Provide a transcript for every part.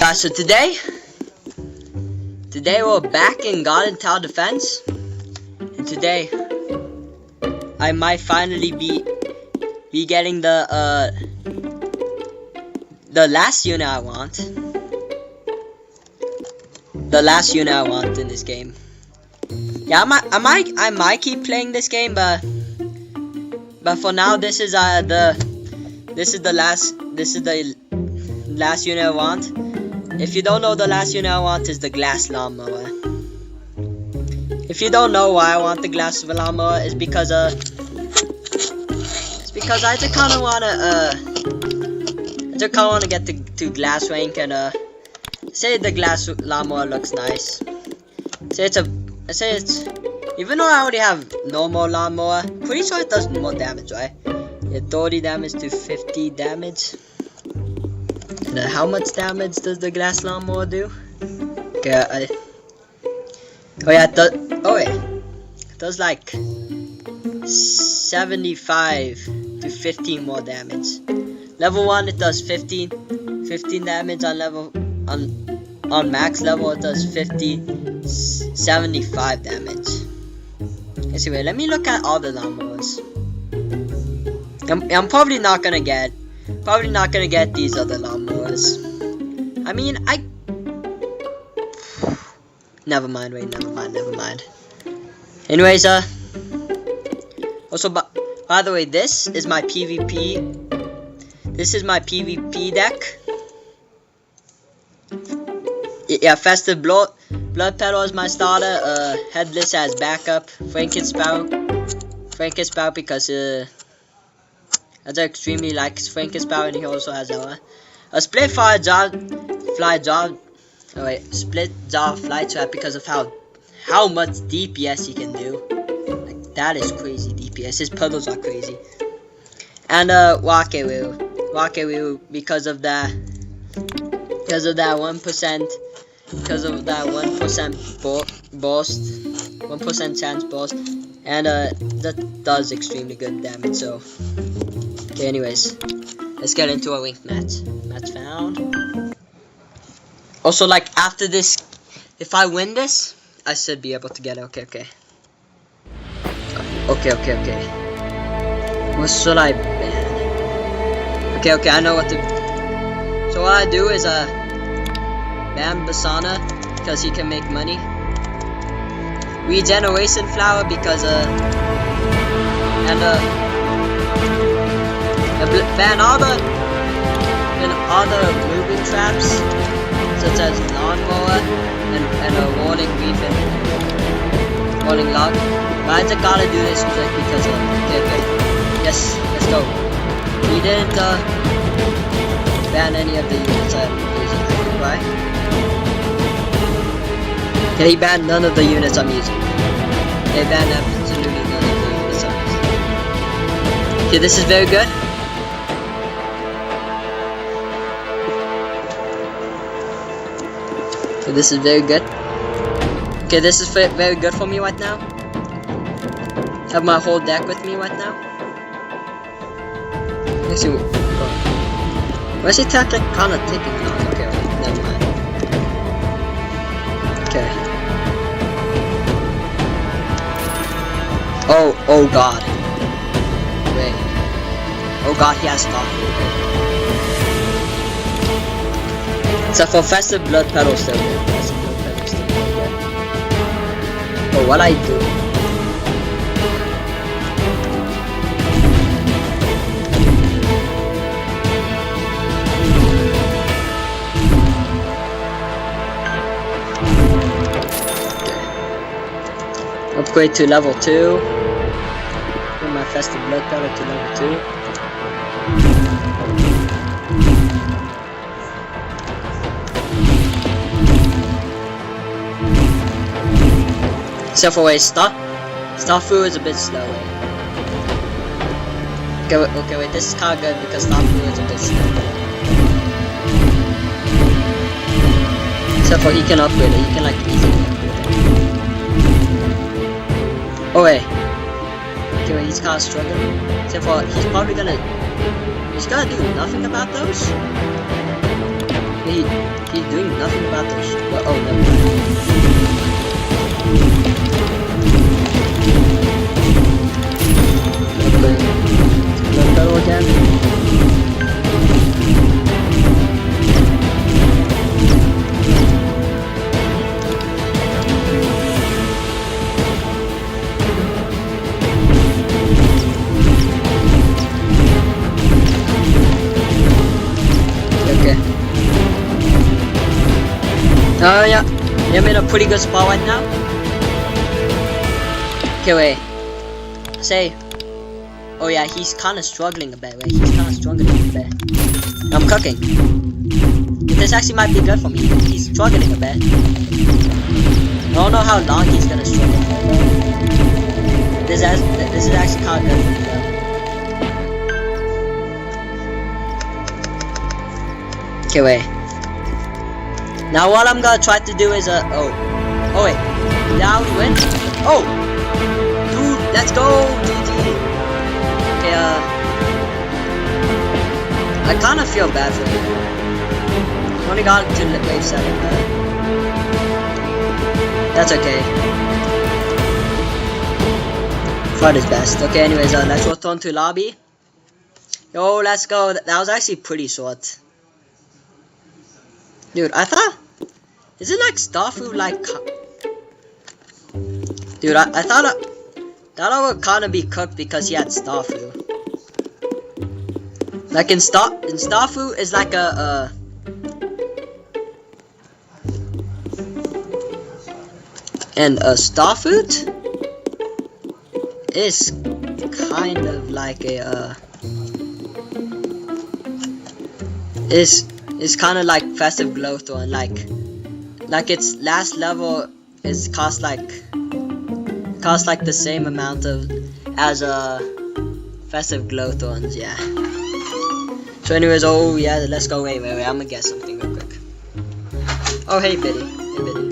Guys, so today we're back in Garden Tower Defense, and today I might finally be getting the last unit I want. The last unit I want in this game. Yeah, I might keep playing this game, but for now this is the last unit I want. If you don't know, the last unit I want is the Glass Lawnmower. If you don't know why I want the Glass Lawnmower, it's because I just kind of wanna get to glass rank and say the Glass Lawnmower looks nice. Say it's even though I already have normal lawnmower, pretty sure it does more damage, right? Yeah, 30 damage to 50 damage. And how much damage does the Glass Lawnmower do? Okay, oh yeah, it does. Oh wait, it does like 75 to 15 more damage. Level 1 it does 15 damage. On max level it does 75 damage. Anyway, let me look at all the lawnmowers. I'm probably not gonna get these other lawnmowers. I mean, never mind. Anyways, also, by the way, this is my PvP. This is my PvP deck. Yeah, Festive Blood Petal is my starter. Headless as backup. Frankenspire because I extremely like Frankenspire, and he also has a split fly jaw fly trap because of how much DPS he can do. Like, that is crazy DPS. His puddles are crazy. And Rocket Wheel because of that 1%. Because of that 1% burst, 1% chance burst, and that does extremely good damage. So, okay, anyways, let's get into a ranked match. Match found. Also, like after this, if I win this, I should be able to get it. Okay. What should I ban? Okay, I know what to. So what I do is ban Basana because he can make money. Regeneration Flower because ban all the moving traps such as Lawnmower and a warning Wreath and warning log. But I just gotta do this because okay. Yes, let's go. He didn't ban any of the units I'm using, right? Okay, he banned none of the units I'm using. They banned absolutely none of the units I'm using. Okay, this is very good. Okay, this is very good. Okay, this is very good for me right now. I have my whole deck with me right now. Let's see. Where's he kind of taking now? Okay, never mind. Okay. Oh god. Wait. Oh god, he has stuff. Except for Festive Blood Petal still. Oh, what I do? Upgrade to level 2. Put my Festive Blood Petal to level 2. Except for wait, Starfu is a bit slow. Okay, wait, this is kinda good because Starfu is a bit slow. Except for he can upgrade it, he can like easily upgrade it. Oh wait. Okay, wait, he's kinda struggling. Except for he's probably gonna do nothing about those. He's doing nothing about this. Well, oh, never mind. Let's go again. Oh yeah, I'm in a pretty good spot right now. Okay, wait. Say. Oh yeah, he's kind of struggling a bit. Wait, he's kind of struggling a bit. I'm cooking. This actually might be good for me. He's struggling a bit. I don't know how long he's gonna struggle. This is actually kind of good for me though. Okay, wait. Now what I'm gonna try to do is oh wait, now we win. Oh, dude, let's go, GG. Okay, I kind of feel bad for him. Only got to the wave 7, but that's okay. Tried his best. Okay, anyways, let's return to lobby. Yo, let's go. That was actually pretty short. Dude, I thought... Is it like Starfruit like... Dude, I thought I would kind of be cooked because he had Starfruit. Like in Starfruit is like a... And Starfruit is kind of like a... Is kind of like Festive Glowthorn, like its last level is cost like the same amount of as Festive Glowthorns, yeah. So anyways, oh yeah, let's go. Wait, I'm gonna get something real quick. Oh hey Biddy, hey Biddy.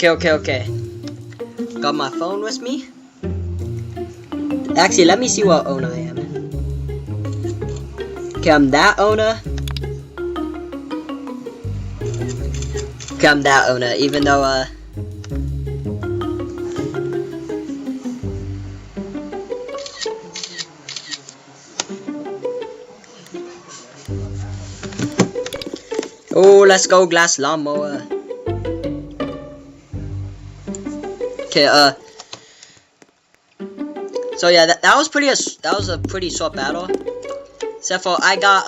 Okay. Got my phone with me. Actually, let me see what owner I am. Okay, I'm that owner. Okay, I'm that owner, even though, oh, let's go, Glass Lawnmower. Okay, so yeah, that was a pretty short battle. Except for I got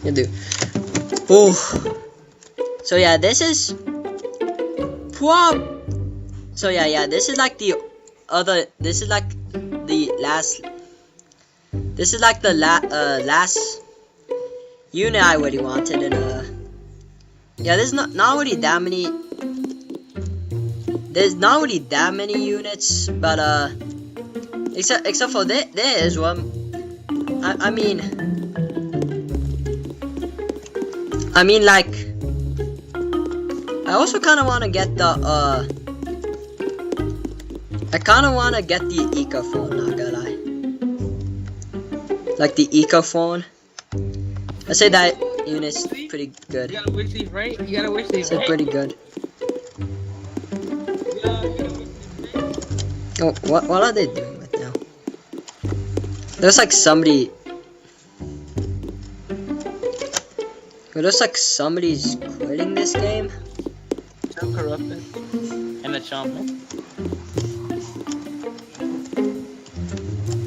you do. Oh. So yeah, this is so yeah, this is like the other, this is like the last last unit I really wanted, and yeah, there's not really that many. There's not really that many units, but except for there is one. I mean like, I also kind of want to get the I kind of want to get the Ecophone, not gonna lie. Like the Ecophone. I say that unit's pretty good. You gotta wish these right? You gotta wish these right? It's pretty good. Oh, what are they doing right now? There's like somebody... It looks like somebody's quitting this game. So corrupted. And a champion.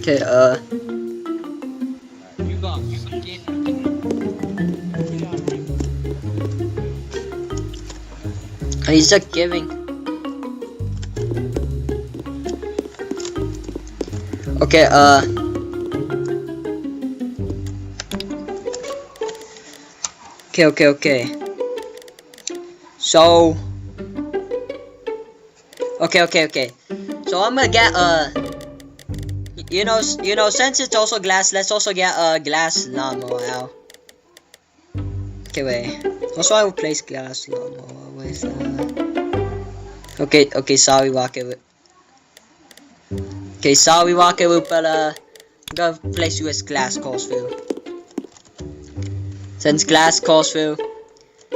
Okay, You got get. he's just giving. Okay, Okay. So, okay. So I'm gonna get you know, since it's also glass, let's also get a glass lawnmower now. Okay, wait. Also, I will place glass lawnmower with. Okay. Sorry, Walker. Okay, sorry, Walker, but I'm gonna place you as glass course through. Since glass course through.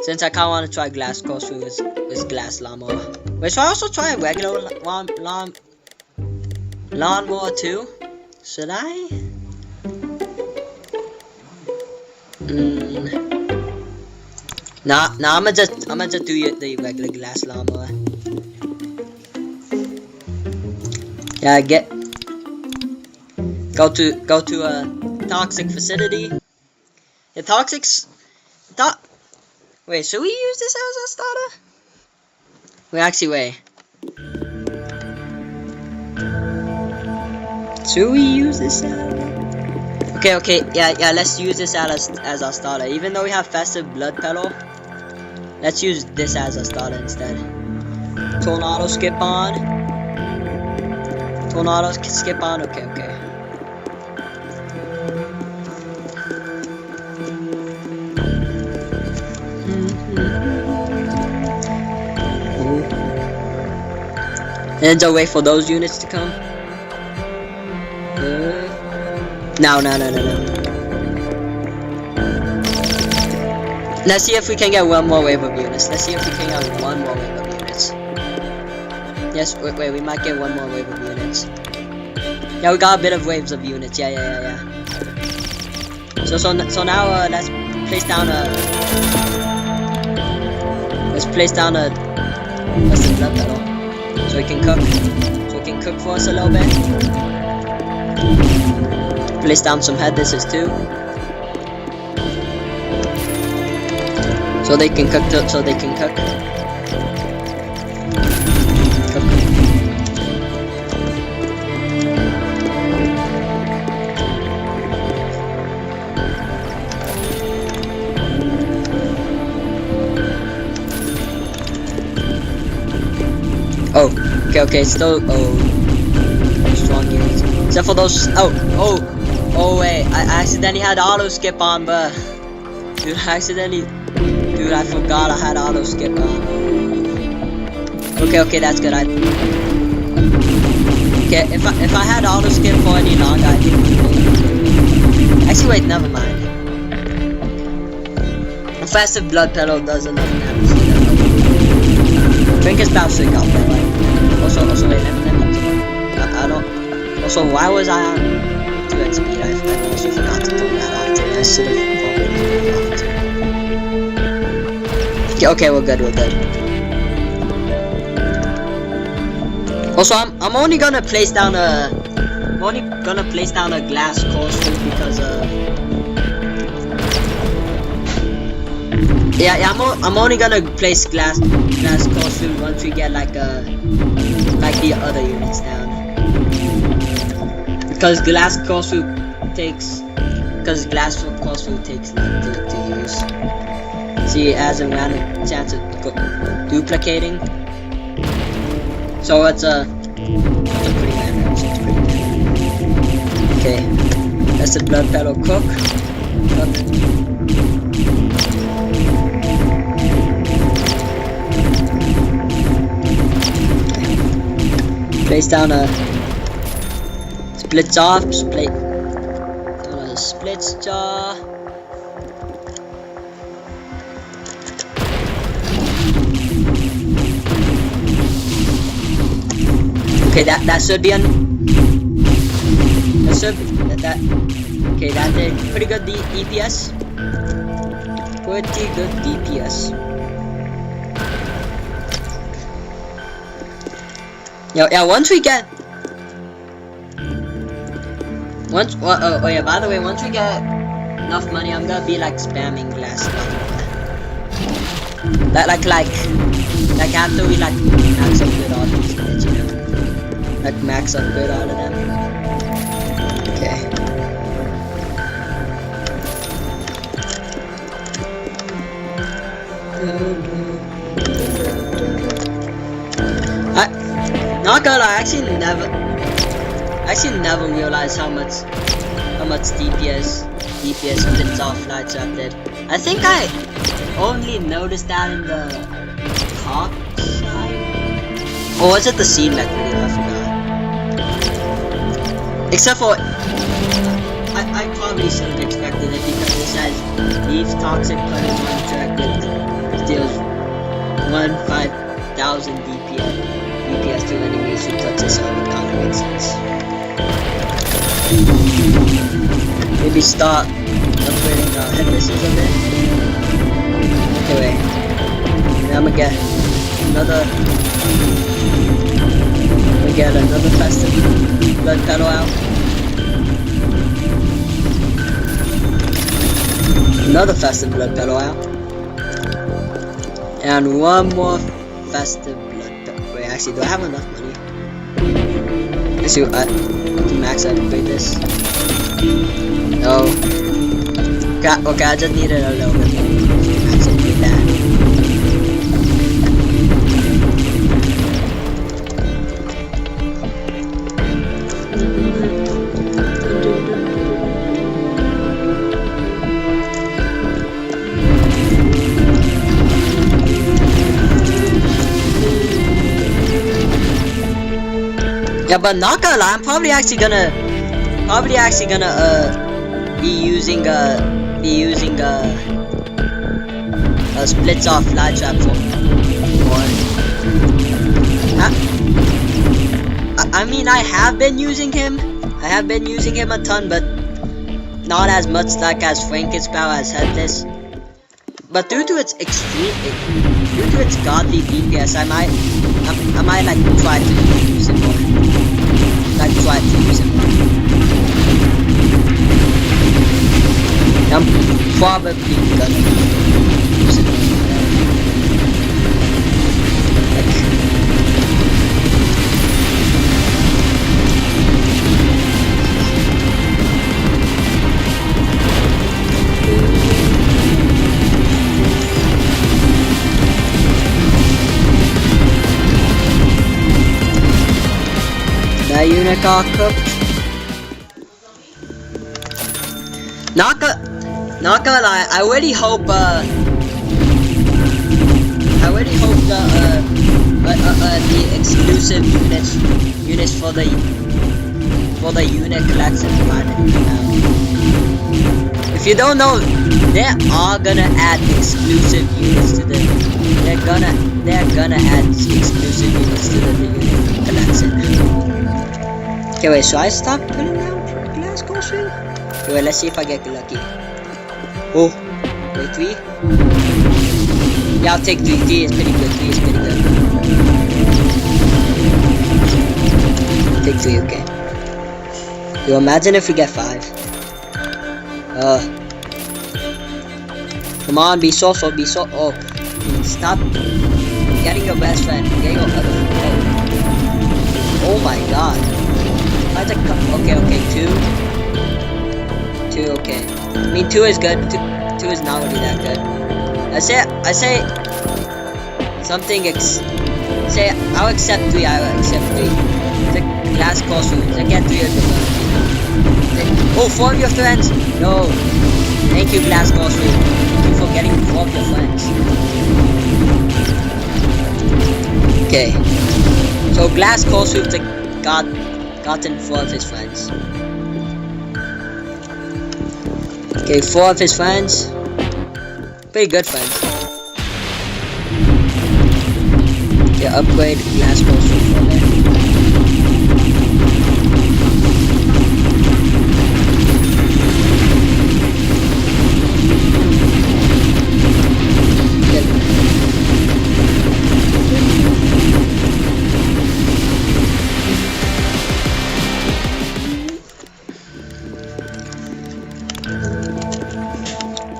Since I kinda wanna try glass course through with glass lawnmower. Wait, should I also try a regular lawnmower too? Should I? Nah, I'ma just do the regular glass lawnmower. Yeah, go to a toxic facility. The wait, should we use this as a starter? Wait, actually, wait. Should we use this as... Okay, yeah, let's use this as our starter. Even though we have festive blood petal, let's use this as a starter instead. Tornado skip on. Okay. And just wait for those units to come. No. Let's see if we can get one more wave of units. Yes, wait, we might get one more wave of units. Yeah, we got a bit of waves of units. Yeah. So now let's place down a blood petal. So we can cook for us a little bit. Place down some head dishes too. So they can cook. Oh, okay, still, strong units. Except for those, wait, I accidentally had auto skip on, but, dude, I forgot I had auto skip on. Okay, that's good. Okay, if I had auto skip for any longer, I think we would. Actually, wait, never mind. Festive blood petal doesn't have to. Drink is about to go. Also, wait, let me. I don't. Also, why was I on 2x speed? I also forgot to turn that on. I should have probably. Okay, we're good. Also, I'm only gonna place down a. Glass course because Yeah, I'm only gonna place glass course food once we get like the other units down. Because glass course food takes long to use. See, it has a random chance of duplicating. So it's a pretty random. Okay, that's the blood petal cook. Place down a split jar. Split jar. Okay, that should be okay, that did pretty good DPS. Pretty good DPS. Yeah, once we get by the way, once we get enough money, I'm gonna be like spamming glass like after we like max upgrade all these units, max upgrade all of them. Not gonna lie, I actually never realized how much DPS splits off Fly Trap did. I think I only noticed that in the top side. Or was it the scene mech video? I forgot. Except for I probably should have expected it because it says Wreath toxic punch one track with deals 5,000 DPS to enemies who touches on it. Kind of makes sense. Maybe start upgrading the head missiles a bit. Anyway, I'm gonna get another festive blood pedal out. Another festive blood pedal out. And one more festive blood pedal. Wait, actually, do I have enough money? Let's see, I can max out upgrade this. No. Okay, I just needed a little bit more. Max out upgrade that. Yeah, but not gonna lie, I'm probably actually gonna be using splits off Fly Trap for one. I mean, I have been using him a ton, but not as much like as Franken's power has had this. But due to its godly DPS, I might like try to use it more. I'm probably gonna use it more. That unit got cooked. Not gonna lie, I really hope the exclusive units for the unit collection finally come out. If you don't know, they are gonna add exclusive units to the. They're gonna add exclusive units to the unit collection. Okay, wait, so I stop putting down glass costume? Okay, wait, let's see if I get lucky. Oh, wait, 3? Yeah, I'll take 3. 3 is pretty good. 3 is pretty good. Take 3, okay. Yo, imagine if we get 5. Come on, be so. Oh, stop getting your best friend. Getting your other friend. Oh my god. Okay, 2, okay. I mean, 2 is good. 2 is not really that good. I say something. Say I'll accept 3. The glass costumes. I get 3 of the ones. Oh, 4 of your friends. No. Thank you, glass costume. Thank you for getting 4 of your friends. Okay. So glass costumes gotten 4 of his friends. Okay, 4 of his friends. Pretty good friends. Okay, upgrade glass costume for there.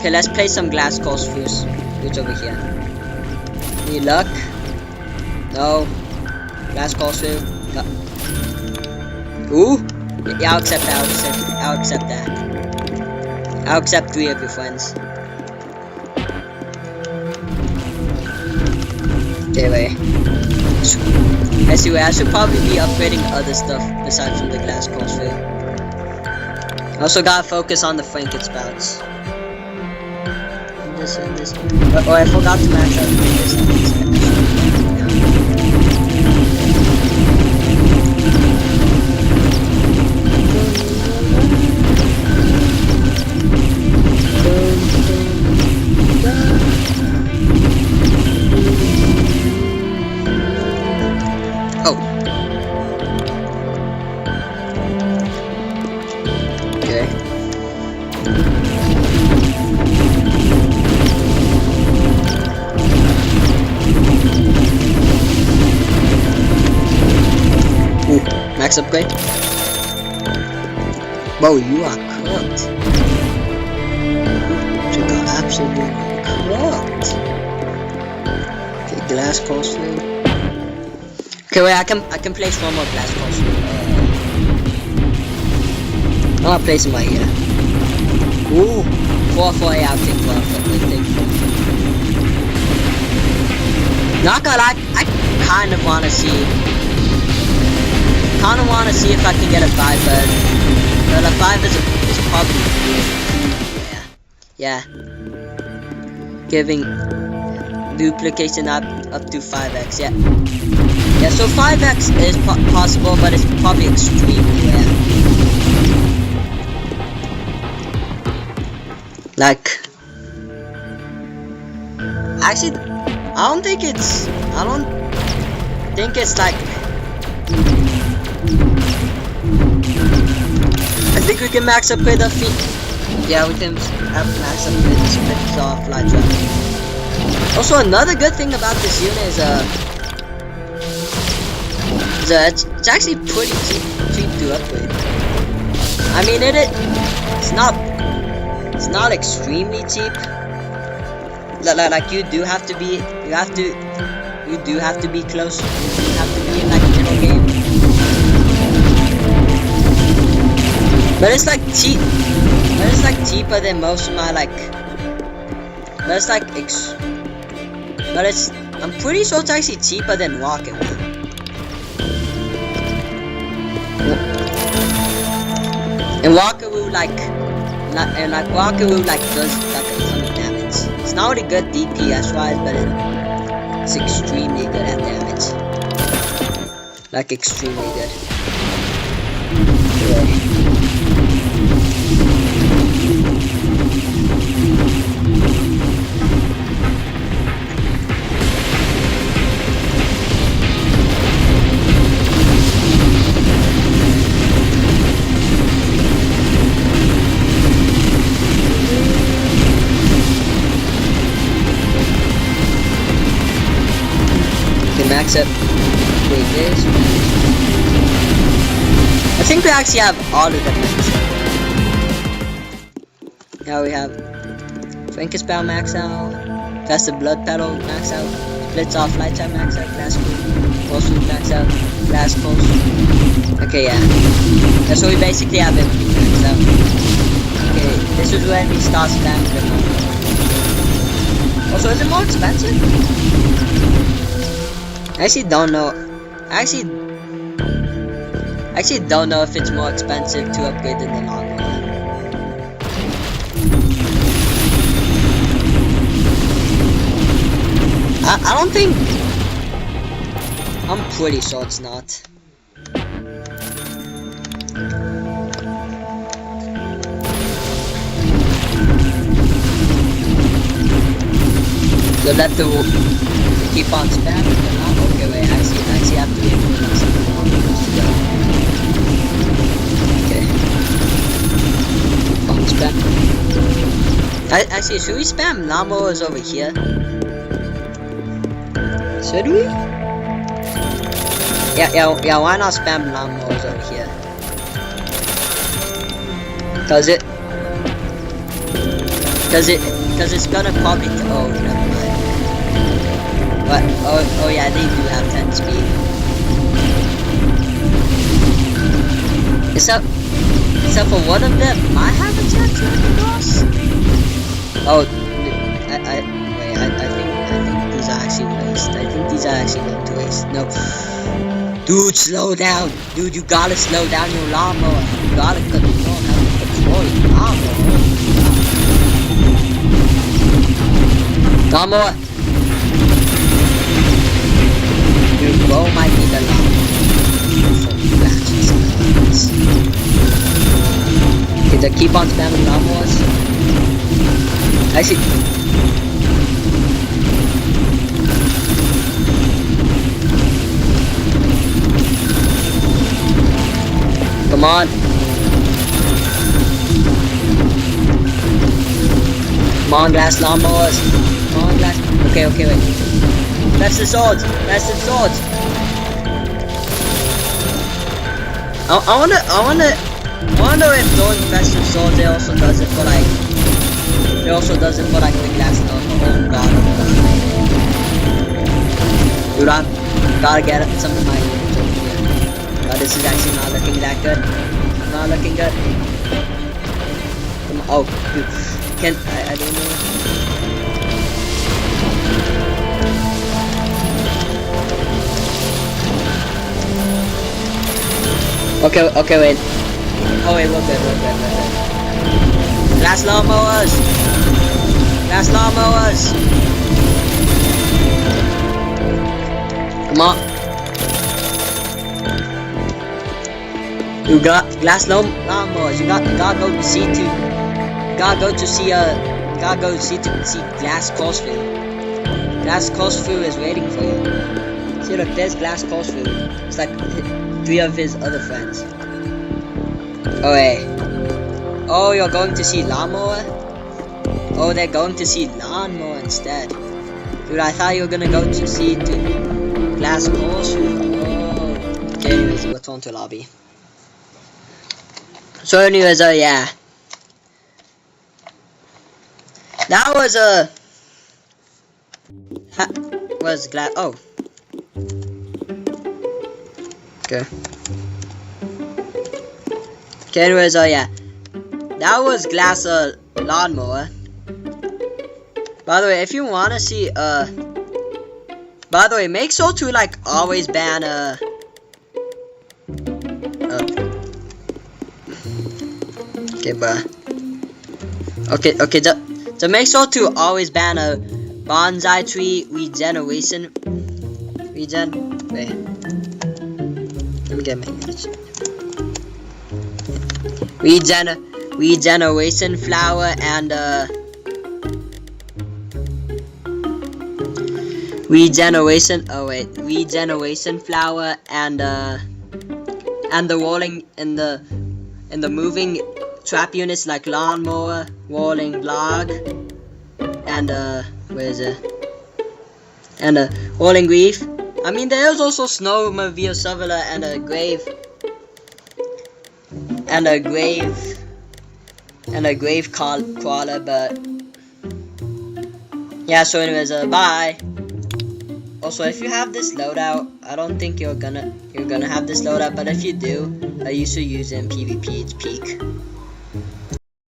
Okay, let's play some glass coast fruits over here. Any luck? No. Glass coast fruit. No. Ooh? Yeah, I'll accept that. I'll accept that. I'll accept 3 of your friends. Okay, wait. Anyway, I should probably be upgrading other stuff besides from the glass crossfade. Also gotta focus on the Franken spouts. This and this. Oh, I forgot to max out this. Oh. Okay. Ooh, max upgrade. Whoa, you are cooked. You got absolutely cooked. Okay, glass crossfade. Okay, wait, I can place one more glass crossfade. I'm gonna place him right here. Ooh, 4 yeah, I'll take 4. Not gonna lie, I kind of wanna see if I can get a 5, but a 5 is probably, yeah, giving duplication up to 5x, yeah. Yeah, so 5x is possible, but it's probably extremely rare. Like, actually, I don't think it's like, I think we can max upgrade the feet. Yeah, we can have max upgrade the split off fly trap. Also, another good thing about this unit is it's actually pretty cheap to upgrade. I mean, it's not extremely cheap. Like you do have to be close. You have to be in like middle game. But it's like cheap. But it's like cheaper than most of my like. But it's like I'm pretty sure it's actually cheaper than Rocket Man. And Walkaroo Walkaroo does like a ton of damage. It's not really good DPS wise, but it's extremely good at damage. Like extremely good. Yeah. Max up. Wait, this. I think we actually have all of them maxed out. Now we have Frankenspell max out, Fast the Blood Petal max out, Splits Off Light Time max out, Glass Food max out, Glass Pulse. Okay, yeah. That's what we basically have everything maxed out. Okay, this is when we start spamming them. Also, is it more expensive? I actually don't know. I actually don't know if it's more expensive to upgrade than the lawnmower. I don't think. I'm pretty sure it's not. So let the keep on spamming. Okay, wait, I actually have to wait for something to go. Okay. On spam. Actually, should we spam lawnmowers over here? Should we? Yeah, why not spam lawnmowers over here? Cause it's gonna probably, oh, never mind. But, oh yeah, they do have 10 speed. Except for one of them might have a chance to the boss. Oh, I think these are actually waste. I think these are actually going to waste. No. Dude, slow down. Dude, you gotta slow down your lawnmower. You gotta control how to control your lawnmower. Lawnmower. Dude, bro might be the lawnmower. Okay, they keep on spamming lawnmowers. I see. Come on. Come on, glass lawnmowers. Come on, glass. Okay, wait. That's the swords. I wonder if those festive swords, they also does it for like the glass lawnmower. Oh god. Dude, I gotta get some of my but this is actually not looking that good. Not looking good. Oh, dude. I don't know. Okay, wait. Oh wait, we're good. Glass lawnmowers! Come on. You got glass lawnmowers. You gotta go to C2. Gotta go see Glass Crossfield. Glass Crossfield is waiting for you. See, look, there's Glass Crossfield. It's like 3 of his other friends. Oh wait. Oh, you're going to see lawnmower? Oh, they're going to see lawnmower instead. Dude, I thought you were gonna go to see Glass Crossfield. Oh. Okay, anyways, let's on to lobby. So anyways, yeah. That was was glass. Oh. Okay. Okay, anyways, yeah. That was Glass Lawnmower. By the way, if you wanna see by the way, make sure to like always ban okay, bro. Okay, so make sure to always ban a Bonsai Tree Regeneration. Wait. Let me get my Regeneration Flower and Regeneration Flower and the walling in the moving trap units like lawnmower, walling log, and where is it? And walling Wreath. I mean, there's also snowmobile shoveler and a grave crawler, but yeah. So anyways, bye. Also, if you have this loadout, I don't think you're gonna have this loadout, but if you do, you should use it in PvP. It's peak.